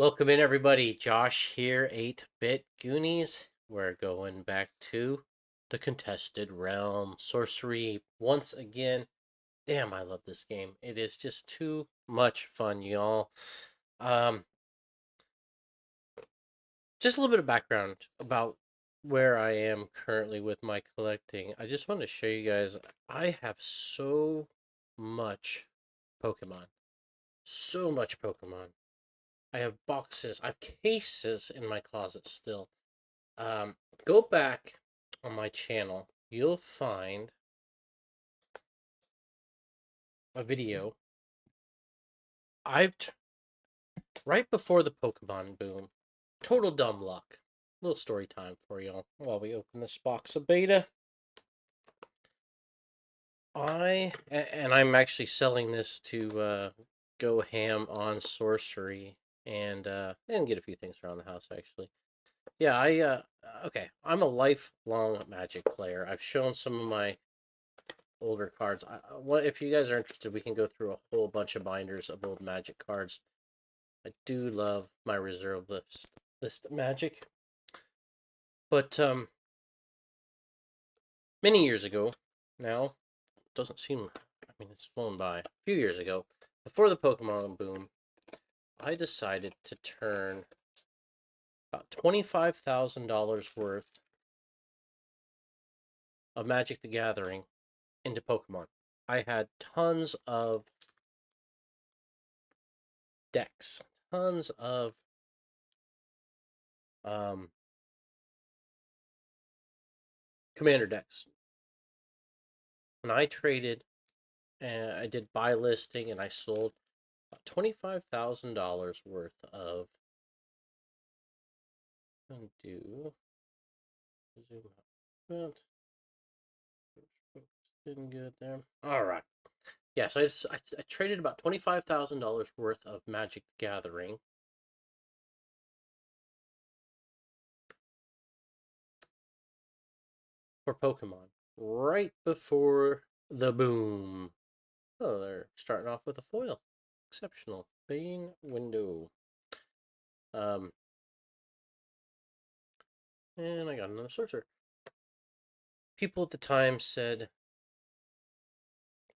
Welcome in, everybody. Josh here, 8-Bit Goonies. We're going back to the contested realm. Sorcery once again. Damn, I love this game. It is just too much fun, y'all. Um, just a little bit of background about where I am currently with my collecting. I just want to show you guys, I have so much Pokemon. So much Pokemon. I have boxes, I have cases in my closet still. Go back on my channel. You'll find a video. I've right before the Pokemon boom. Total dumb luck. Little story time for y'all while we open this box of beta. I'm actually selling this to go ham on Sorcery and get a few things around the house actually. Yeah, okay. I'm a lifelong Magic player. I've shown some of my older cards. What if you guys are interested? We can go through a whole bunch of binders of old Magic cards. I do love my reserve list of Magic, but many years ago, now doesn't seem. I mean, it's flown by. A few years ago, before the Pokemon boom, I decided to turn about $25,000 worth of Magic the Gathering into Pokemon. I had tons of decks, tons of um, commander decks. And I traded and I did buy listing and I sold about $25,000 worth of do zoom out. Didn't good there. All right. Yeah, so I traded about $25,000 worth of Magic the Gathering for Pokemon right before the boom. Oh, they're starting off with a foil. Exceptional. Bane window. Um, and I got another sorcerer. People at the time said,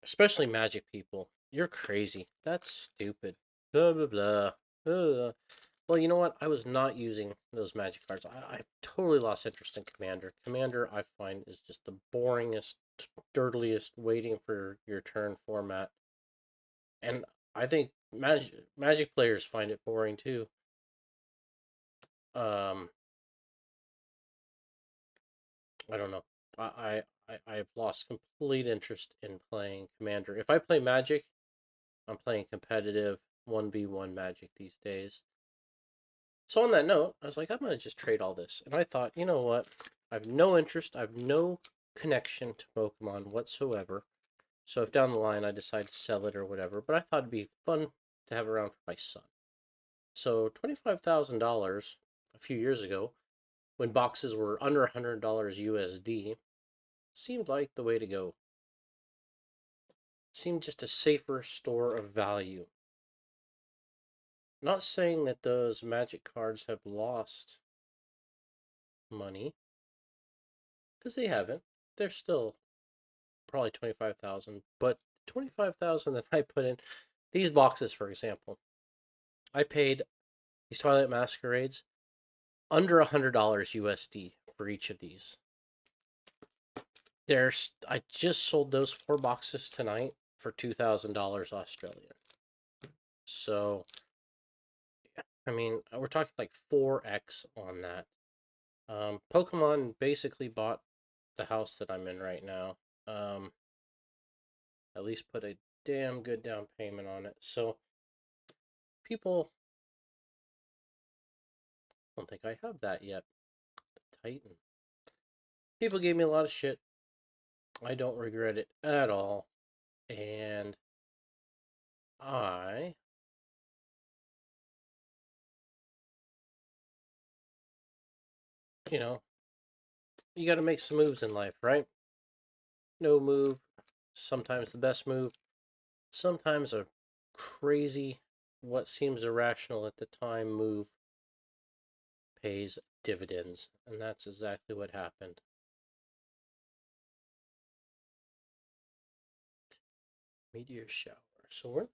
especially Magic people, you're crazy. That's stupid. Blah, blah, blah. Well, you know what? I was not using those Magic cards. I totally lost interest in Commander. Commander, I find, is just the boringest, dirtiest, waiting for your turn format. And I think Magic players find it boring too. Um, I don't know. I've lost complete interest in playing Commander. If I play Magic, I'm playing competitive 1v1 Magic these days. So on that note, I was like, I'm gonna just trade all this. And I thought, you know what? I have no interest, I have no connection to Pokemon whatsoever. So if down the line I decide to sell it or whatever, but I thought it'd be fun to have around for my son. So $25,000 a few years ago, when boxes were under $100 USD, seemed like the way to go. Seemed just a safer store of value. Not saying that those Magic cards have lost money, because they haven't. They're still probably 25,000, but 25,000 that I put in these boxes, for example, I paid these Twilight Masquerades under $100 USD for each of these. I just sold those 4 boxes tonight for $2,000 Australian. So, I mean, we're talking like 4x on that. Pokemon basically bought the house that I'm in right now. At least put a damn good down payment on it. So, people don't think I have that yet. The Titan. People gave me a lot of shit. I don't regret it at all. And I you know, you got to make some moves in life, right? No move, sometimes the best move, sometimes a crazy what seems irrational at the time move pays dividends, and that's exactly what happened. Meteor shower. So we're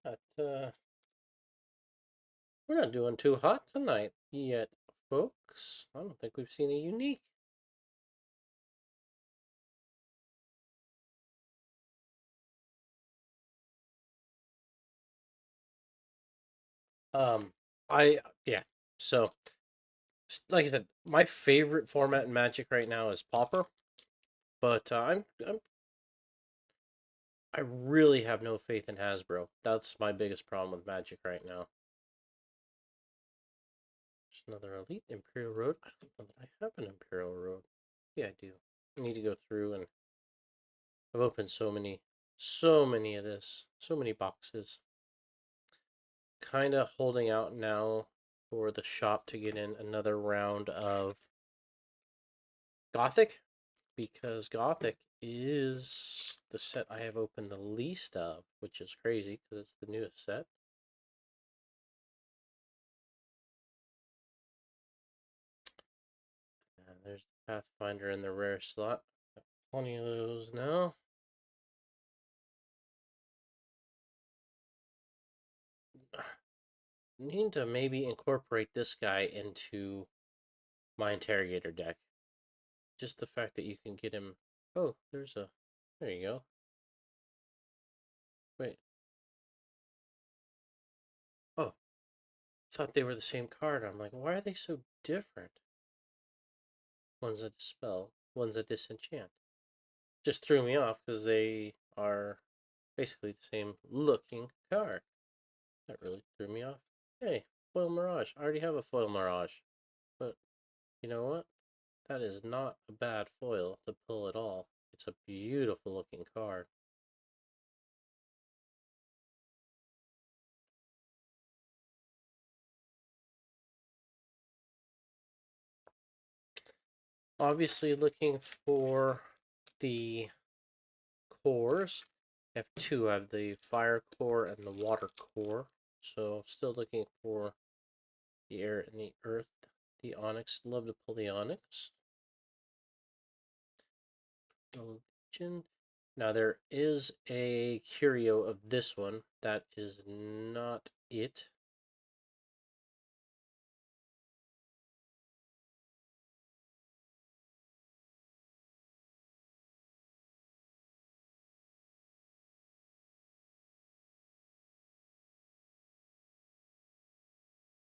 not doing too hot tonight yet, folks. I don't think we've seen a unique. Um, yeah. So, like I said, my favorite format in Magic right now is Pauper, but I really have no faith in Hasbro. That's my biggest problem with Magic right now. There's another Elite Imperial Road. I don't know that I have an Imperial Road. Yeah, I do. I need to go through, and I've opened so many of this, so many boxes. Kind of holding out now for the shop to get in another round of Gothic, because Gothic is the set I have opened the least of, which is crazy because it's the newest set. And there's the Pathfinder in the rare slot. Got plenty of those now. Need to maybe incorporate this guy into my interrogator deck. Just the fact that you can get him. Oh, there you go. Wait. Oh, thought they were the same card. I'm like, why are they so different? One's a dispel, one's a disenchant. Just threw me off because they are basically the same looking card. That really threw me off. Hey, foil mirage. I already have a foil mirage, but you know what? That is not a bad foil to pull at all. It's a beautiful looking card. Obviously, looking for the cores. I have two. I have the fire core and the water core. So still looking for the air and the earth. The onyx. Love to pull the onyx. Legion. Now there is a curio of this one. That is not it.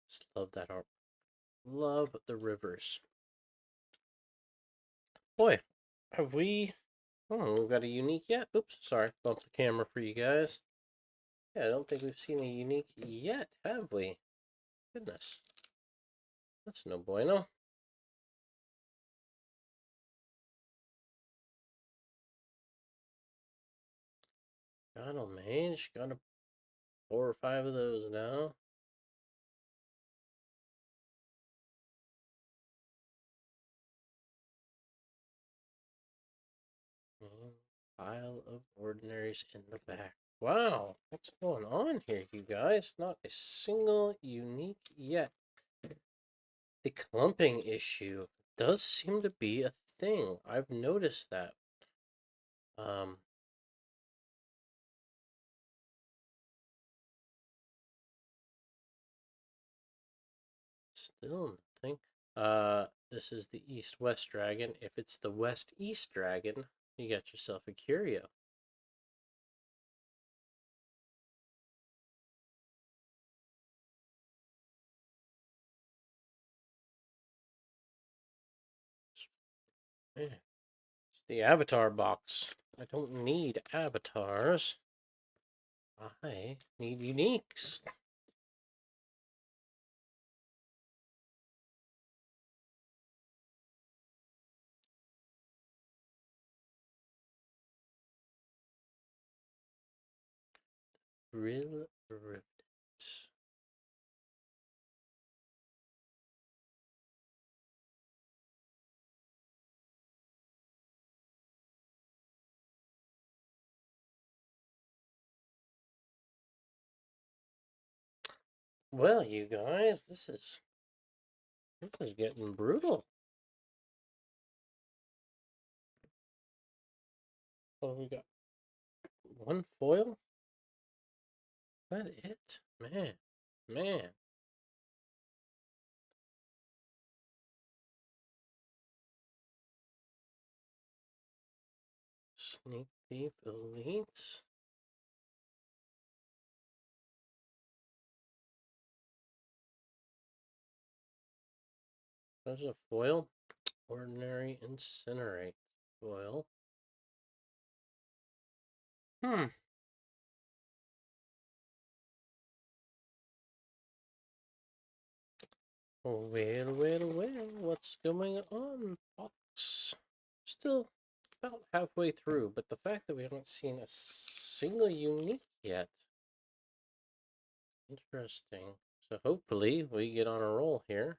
Just love that art. Love the rivers. Boy, have we... Oh, we've got a unique yet? Oops, sorry. Bumped the camera for you guys. Yeah, I don't think we've seen a unique yet, have we? Goodness. That's no bueno. Got a mage. Got a 4 or 5 of those now. Pile of ordinaries in the back. Wow, what's going on here, you guys? Not a single unique yet. The clumping issue does seem to be a thing. I've noticed that. Um, Still nothing. This is the East-West Dragon. If it's the West-East Dragon, you got yourself a curio. It's the Avatar box. I don't need avatars. I need uniques. Real Rivet. Well, you guys, this is getting brutal. Oh, we got one foil. Is that it? Man, man. Sneak Thief Elite. There's a foil. Ordinary Incinerate foil. Hmm. Well. What's going on, Fox? Still about halfway through, but the fact that we haven't seen a single unique yet. Interesting. So hopefully we get on a roll here.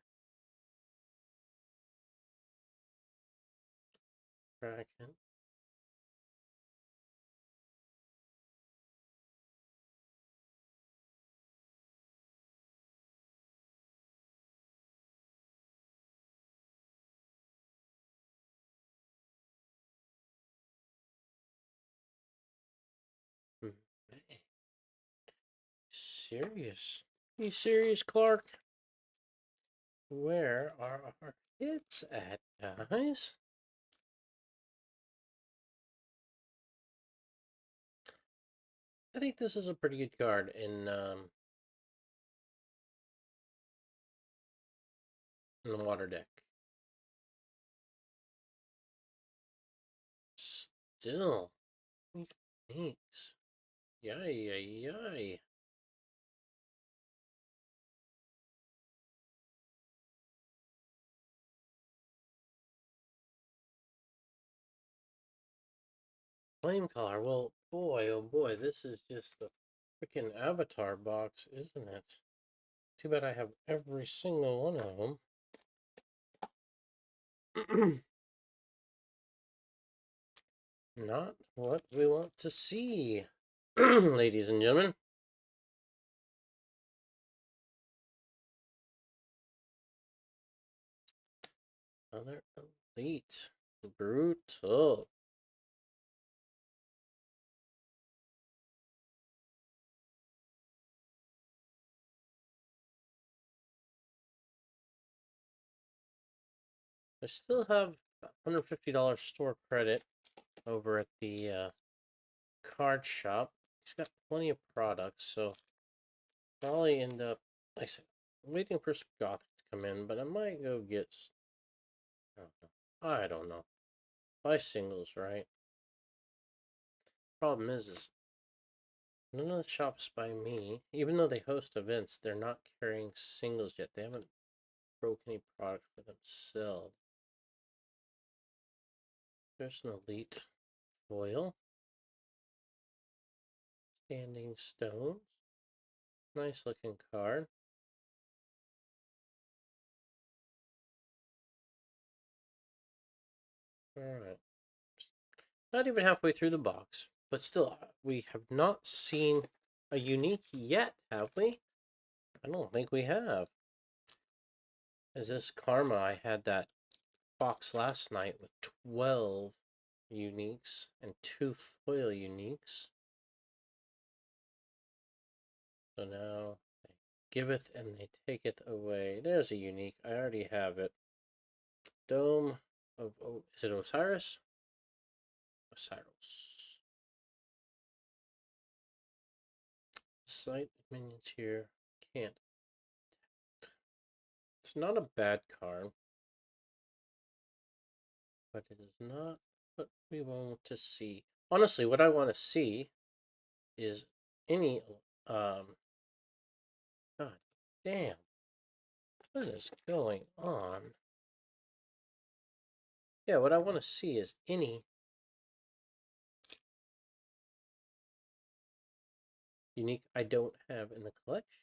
Kraken. Man, serious. You serious, Clark? Where are our hits at, guys? I think this is a pretty good card in the water deck. Still, thanks. Yay. Flame color. Well, boy, oh boy, this is just the freaking avatar box, isn't it? Too bad I have every single one of them. Not what we want to see, ladies and gentlemen. Another elite. Brutal. I still have $150 store credit over at the card shop. He's got plenty of products, so probably end up, like I said, waiting for Gothic to come in, but I might go get, I don't know. I don't know. Buy singles, right? Problem is none of the shops by me, even though they host events, they're not carrying singles yet. They haven't broke any product for themselves. There's an elite foil. Standing stones. Nice looking card. Alright. Not even halfway through the box. But still, we have not seen a unique yet, have we? I don't think we have. Is this Karma? I had that box last night with 12 uniques and 2 foil uniques. So now they giveth and they taketh away. There's a unique. I already have it. Dome of is it Osiris? Osiris. Sight minions here. Can't. It's not a bad card, but it is not what we want to see. Honestly, what I want to see is any God damn. What is going on? Yeah, what I want to see is any unique I don't have in the collection.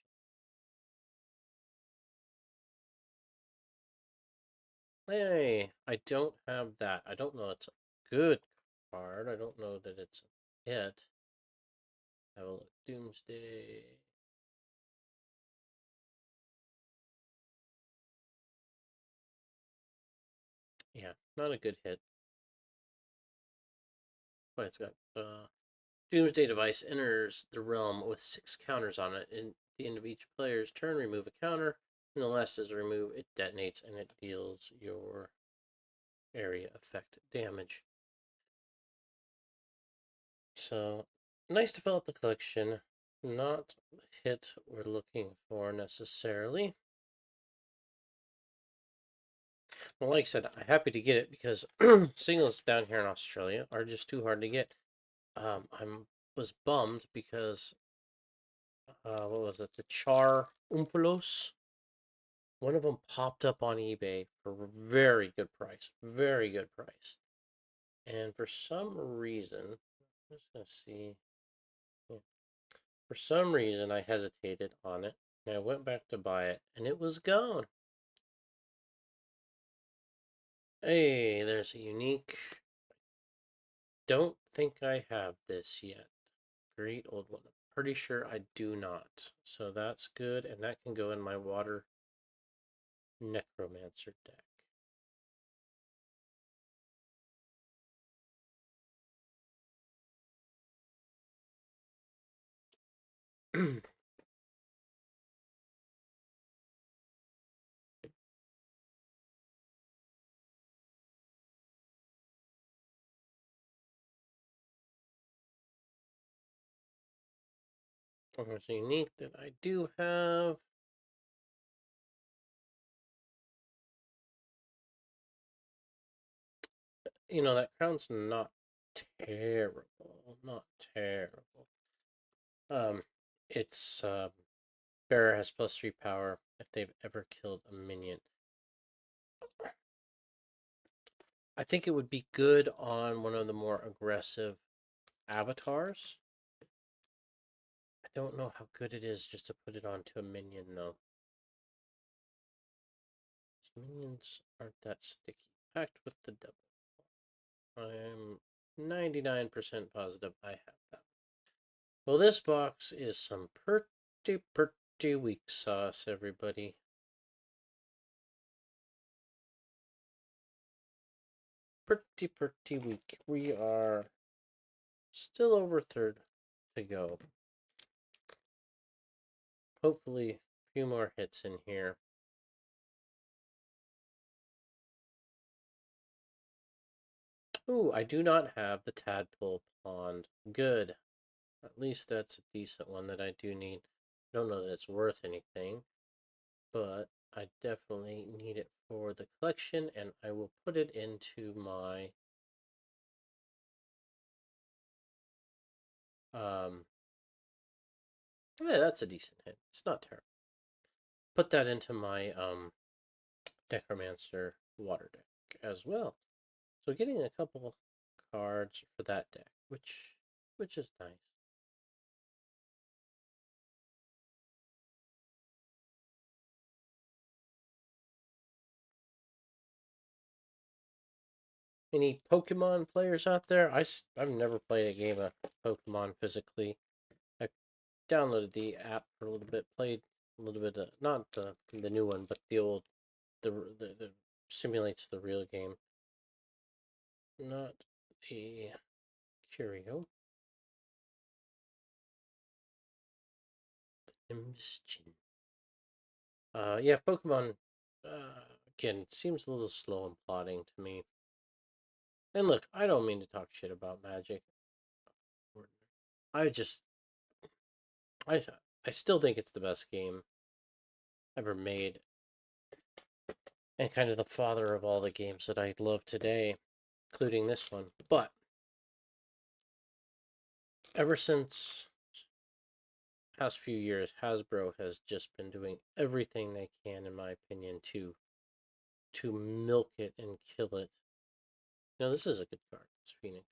Hey, I don't have that. I don't know it's a good card. I don't know that it's a hit. Have a look. Doomsday. Yeah, not a good hit. But it's got Doomsday device enters the realm with 6 counters on it. In the end of each player's turn, remove a counter. And the last is remove, it detonates and it deals your area effect damage. So, nice to fill out the collection. Not the hit we're looking for necessarily. Well, like I said, I'm happy to get it because singles down here in Australia are just too hard to get. I'm was bummed because what was it? The Char Umpulos. One of them popped up on eBay for a very good price. Very good price. And for some reason, I'm just gonna see. Yeah. For some reason, I hesitated on it, and I went back to buy it, and it was gone. Hey, there's a unique. Don't think I have this yet. Great old one. Pretty sure I do not. So that's good, and that can go in my water necromancer deck. There's a unique that I do have. You know, that crown's not terrible. Not terrible. Um, it's bearer has +3 power if they've ever killed a minion. I think it would be good on one of the more aggressive avatars. I don't know how good it is just to put it onto a minion though. Minions aren't that sticky. Pact with the devil. I'm 99% positive I have that. Well, this box is some pretty weak sauce, everybody. Pretty weak. We are still over third to go. Hopefully, a few more hits in here. Ooh, I do not have the tadpole pond. Good. At least that's a decent one that I do need. I don't know that it's worth anything, but I definitely need it for the collection, and I will put it into my yeah, that's a decent hit. It's not terrible. Put that into my Necromancer water deck as well. So getting a couple cards for that deck, which is nice. Any Pokemon players out there? I've never played a game of Pokemon physically. I downloaded the app for a little bit, played a little bit of, not the new one, but the old, the simulates the real game. Not a Curio. Imshin. Yeah, Pokemon, again, seems a little slow and plodding to me. And look, I don't mean to talk shit about Magic. I just, I, I still think it's the best game ever made, and kind of the father of all the games that I love today, including this one. But ever since past few years, Hasbro has just been doing everything they can, in my opinion, to milk it and kill it. Now, this is a good card. It's Phoenix.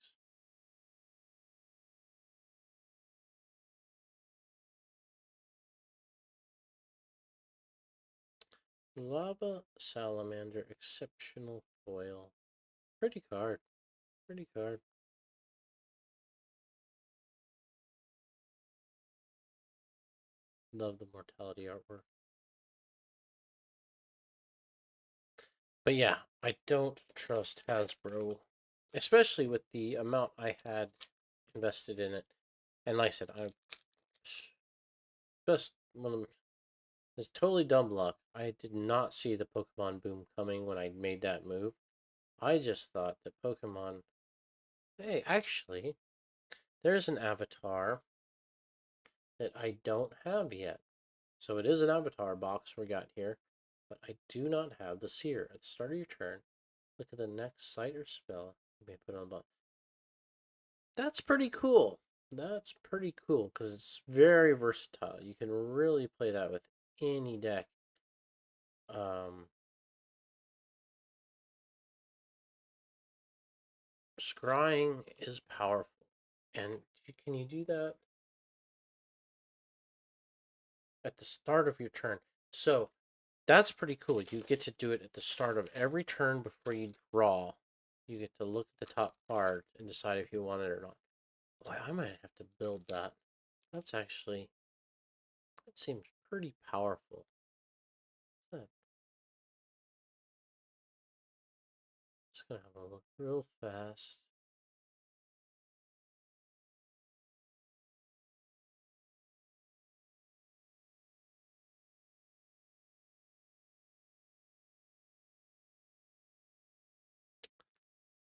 Lava Salamander, exceptional foil. Pretty card. Pretty card. Love the mortality artwork. But yeah, I don't trust Hasbro, especially with the amount I had invested in it. And like I said, I just one of it's totally dumb luck. I did not see the Pokemon boom coming when I made that move. I just thought that Pokemon. Hey, actually, there's an avatar that I don't have yet. So it is an avatar box we got here, but I do not have the Seer. At the start of your turn, look at the next sight or spell you may put on a button. That's pretty cool. That's pretty cool because it's very versatile. You can really play that with any deck. Um, Scrying is powerful, and can you do that at the start of your turn? So that's pretty cool. You get to do it at the start of every turn before you draw. You get to look at the top card and decide if you want it or not. Boy, I might have to build that. That's actually that seems pretty powerful. Just gonna have a look real fast.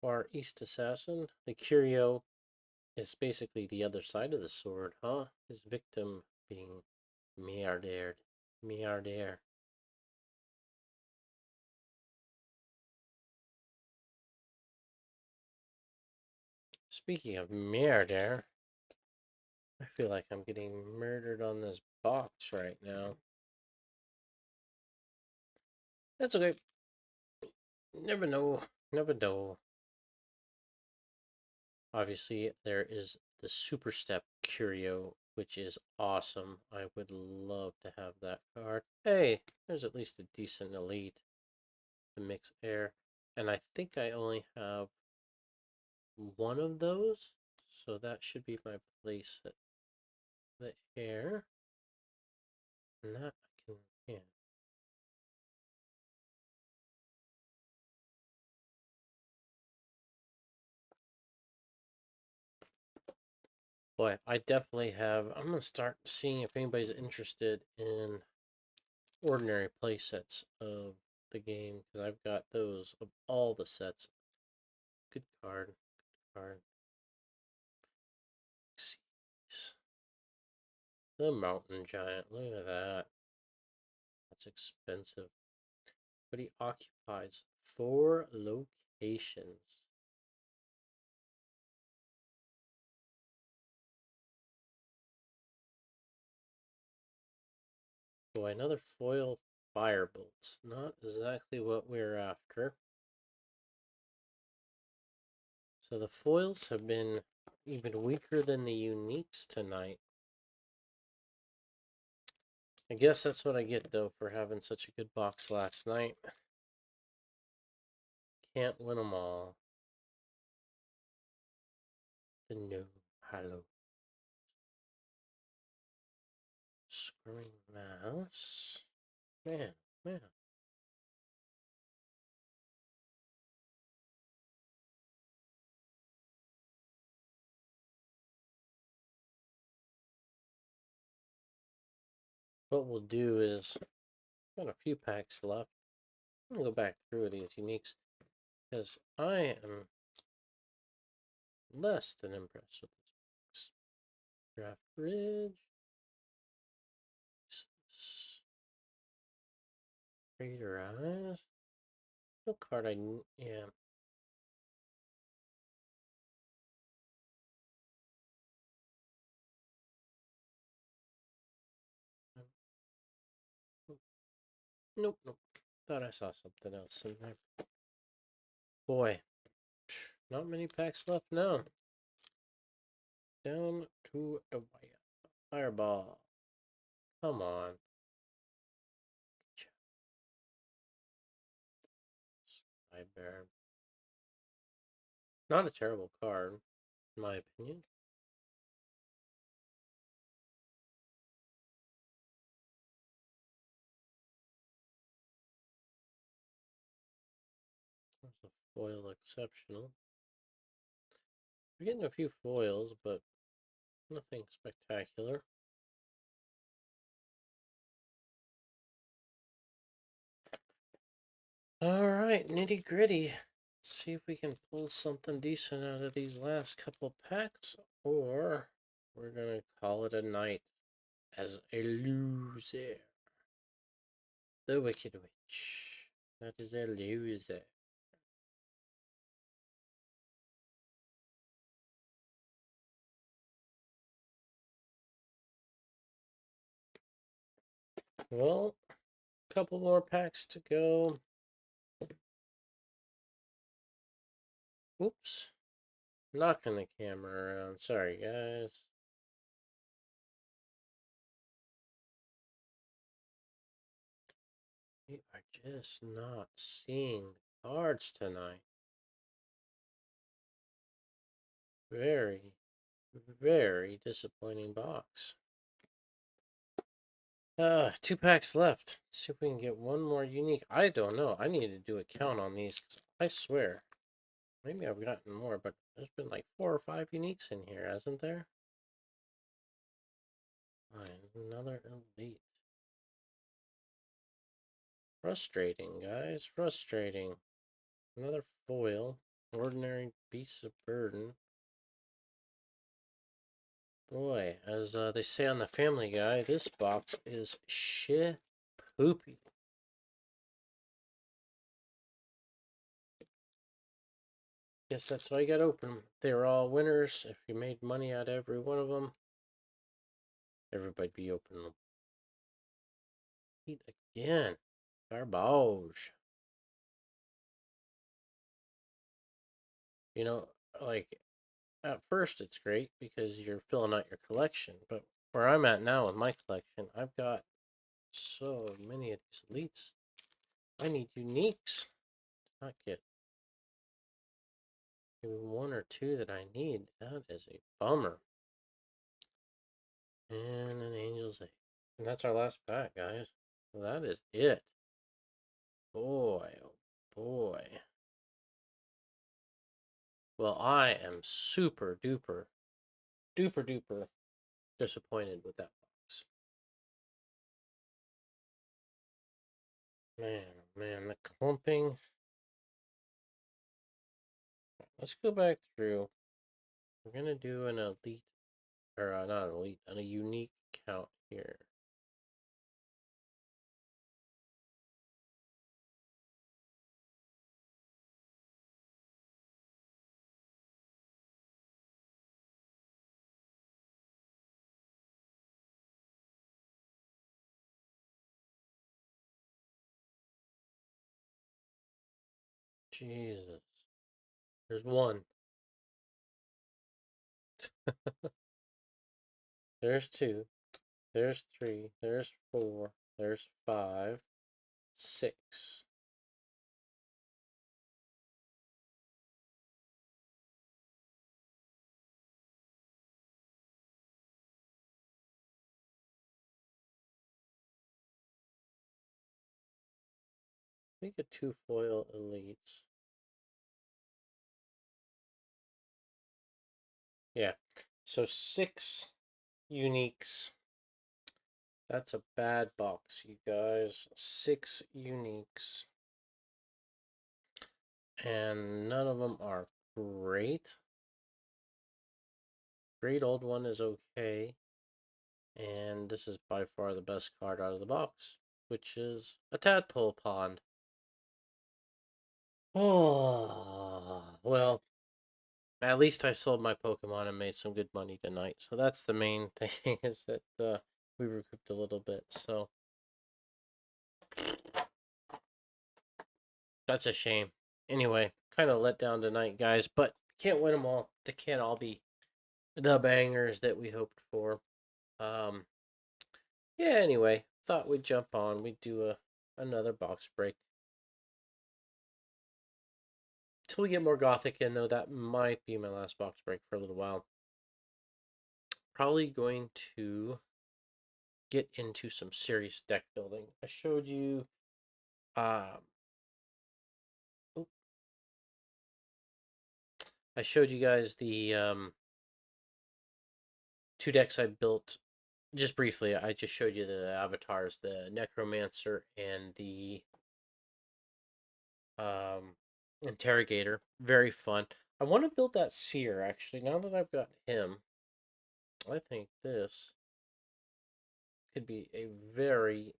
Far East Assassin. The Curio is basically the other side of the sword, huh? His victim being Miardared. Miardair. Speaking of Miardair, I feel like I'm getting murdered on this box right now. That's okay. Never know. Never know. Obviously, there is the Super Step Curio, which is awesome. I would love to have that card. Hey, there's at least a decent elite to mix air. And I think I only have one of those, so that should be my place at the air. And that I can, yeah. Boy, I definitely have. I'm gonna start seeing if anybody's interested in ordinary play sets of the game because I've got those of all the sets. Good card, good card. Xyz. The Mountain Giant. Look at that. That's expensive, but he occupies 4 locations. Boy, another foil firebolt. Not exactly what we're after. So the foils have been even weaker than the uniques tonight. I guess that's what I get, though, for having such a good box last night. Can't win them all. The no hello. Screwing mouse. Man, man. What we'll do is, got a few packs left. I'm gonna go back through these uniques because I am less than impressed with this box. Draft Bridge. Greater Eyes. No card I yeah. Nope, nope. Thought I saw something else in there. Boy, not many packs left now. Down to the wire. Fireball. Come on. Sky Bear. Not a terrible card, in my opinion. a foil exceptional. We're getting a few foils, but nothing spectacular. Alright, nitty gritty. Let's see if we can pull something decent out of these last couple packs, or we're gonna call it a night as a loser. The Wicked Witch. That is a loser. Well, a couple more packs to go. Oops. Knocking the camera around. Sorry, guys. We are just not seeing the cards tonight. Very, very disappointing box. 2 packs left. Let's see if we can get one more unique. I don't know. I need to do a count on these. I swear. Maybe I've gotten more, but there's been like 4 or 5 uniques in here, hasn't there? Fine, another elite. Frustrating, guys. Frustrating. Another foil. Ordinary Beasts of Burden. Boy, as they say on the Family Guy, this box is shit poopy. Guess that's why you gotta open them. They were all winners. If you made money out of every one of them, everybody'd be opening them. Eat again. Garbage. You know, like, at first it's great because you're filling out your collection, but where I'm at now with my collection, I've got so many of these elites. I need uniques to not get one or two that I need. That is a bummer. And an Angel's Egg. And that's our last pack, guys. That is it. Boy, oh boy. Well, I am super duper disappointed with that box. Man, oh man, the clumping. Let's go back through. We're gonna do an elite, or not an elite, a unique count here. Jesus. There's one. There's two. There's three. There's four. There's five. Six. We get 2 foil elites. Yeah. So 6 uniques. That's a bad box, you guys. 6 uniques. And none of them are great. Great Old One is okay. And this is by far the best card out of the box, which is a tadpole pond. Oh, well, at least I sold my Pokemon and made some good money tonight. So that's the main thing, is that we recouped a little bit. So that's a shame. Anyway, kind of let down tonight, guys, but can't win them all. They can't all be the bangers that we hoped for. Um, yeah, anyway, thought we'd jump on. We'd do another box break. Till we get more Gothic in, though, that might be my last box break for a little while. Probably going to get into some serious deck building. I showed you I showed you guys the two decks I built just briefly. I just showed you the avatars, the Necromancer and the um, Interrogator. Very fun. I want to build that Seer actually. Now that I've got him, I think this could be a very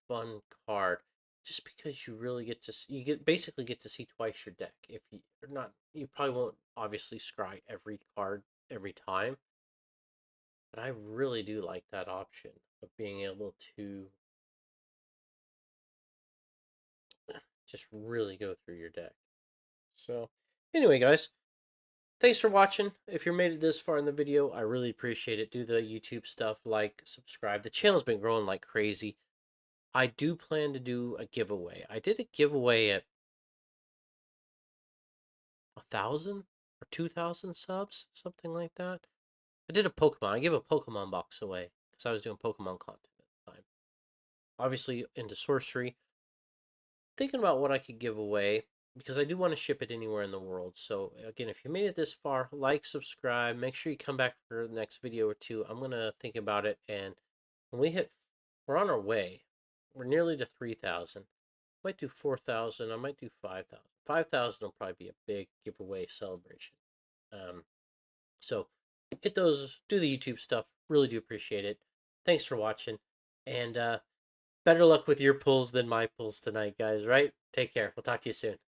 fun card. Just because you really get to you get basically get to see twice your deck. If you or not, you probably won't obviously scry every card every time, but I really do like that option of being able to just really go through your deck. So, anyway, guys, thanks for watching. If you made it this far in the video, I really appreciate it. Do the YouTube stuff, like, subscribe. The channel's been growing like crazy. I do plan to do a giveaway. I did a giveaway at 1,000 or 2,000 subs, something like that. I did a Pokemon. I gave a Pokemon box away because I was doing Pokemon content at the time. Obviously, into Sorcery. Thinking about what I could give away because I do want to ship it anywhere in the world. So again, if you made it this far, like, subscribe, make sure you come back for the next video or two. I'm gonna think about it, and when we're on our way. We're nearly to 3,000. Might do 4,000. I might do 5,000. 5,000 will probably be a big giveaway celebration. Um, so hit those, do the YouTube stuff. Really do appreciate it. Thanks for watching, and better luck with your pulls than my pulls tonight, guys. Right? Take care. We'll talk to you soon.